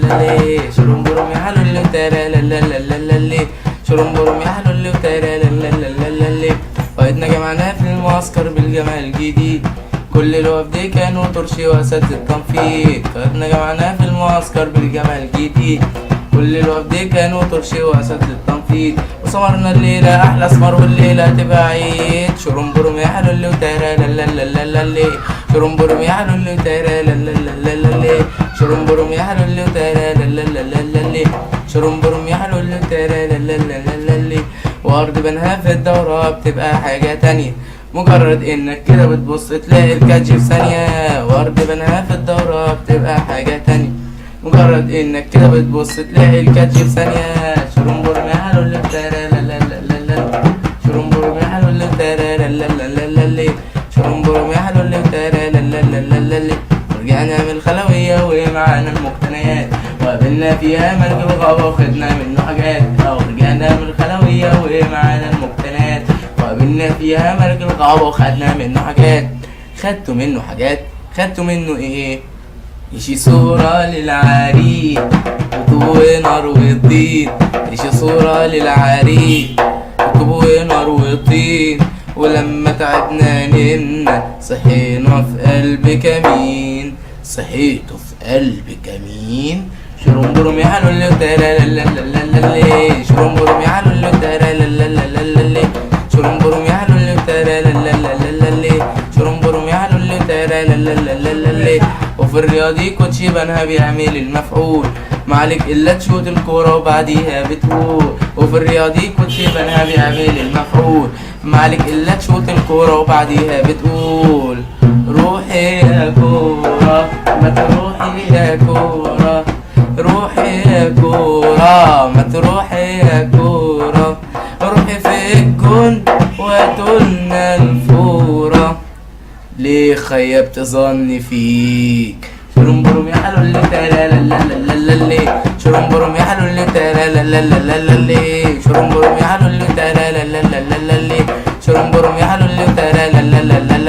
لي شرنبرم يا حلو اللي ترى لا لا لا لا لي شرنبرم يا حلو اللي ترى لا لا لا لا لي. قائدنا جمعنا في المعسكر بالجمال الجديد، كل الوفد كانوا طرشي واساتذة التنفيذ. قائدنا جمعنا في المعسكر بالجمال الجديد، كل الوفد كانوا طرشي واساتذة التنفيذ. وسمرنا الليلة أحلى اسمر والليلة تبقى عيد. شرنبرم يا حلو اللي ترى لا لا لا لا لي شرنبرم يا حلو اللي ترى لا لا لا لا لي شرنبرم يا حلو اللي ترى لا لا لا لا لي شرنبرم يا حلو اللي ترى لا لا لا لا لي. وأرض بنها في الدورة بتبقى حاجة تانية، مجرد انك كده بتبص تلاقي الكاتش في ثانية. وأرض بنها في الدورة بتبقى حاجة تانية، مجرد انك كده بتبص تلاقي الكاتش في ثانية. شرنبرم يا حلو اللي ترى لا لا لا لا شرنبرم يا حلو اللي ترى لا لا لا لا لي شرنبرم يا حلو اللي ترى لا لا لا لا لي. ورجعنا من الخلوية ومعانا المقتنيات، وقابلنا فيها مركب الغابة وخدنا منه حاجات. ورجعنا من الخلوية ومعانا المقتنيات، وقابلنا فيها مركب الغابة وخدنا منه حاجات. خدتوا منه ايه؟ يشي صورة للعريق وطوب نار والطين. يشي صورة للعريق وطوب نار والطين. ولما تعبنا نمنا صحينا في قلب كمين. صحيتوا في قلب كمين. شرنبرم يا حلو اللي ترى لا لا لا لا لي شرنبرم يا حلو اللي ترى لا لا لا لا لي شرنبرم يا حلو اللي ترى لا لا لا لا لي شرنبرم يا حلو اللي ترى لا لا لا لا لي. وفي الرياضي كوتشي بنها بيعمل المفعول، معلك الا تشوت الكورة وبعديها بتقول. وفي الرياضي كوتشي بنها بيعمل المفعول، معلك الا تشوت الكورة وبعديها بتقول. روحي يا كورة ما تروحي يا كورة روحي يا كورة ما تروحي يا كورة روحي في الجون وتقولنا الفورة. ليه خيبت ظني فيك؟ شرنبرم يا حلو اللي ترى لا لا لا لا لي شرنبرم يا حلو اللي ترى لا لا لا لا لي شرنبرم يا حلو اللي ترى لا لا لا لا لي شرنبرم يا حلو اللي ترى لا لا لا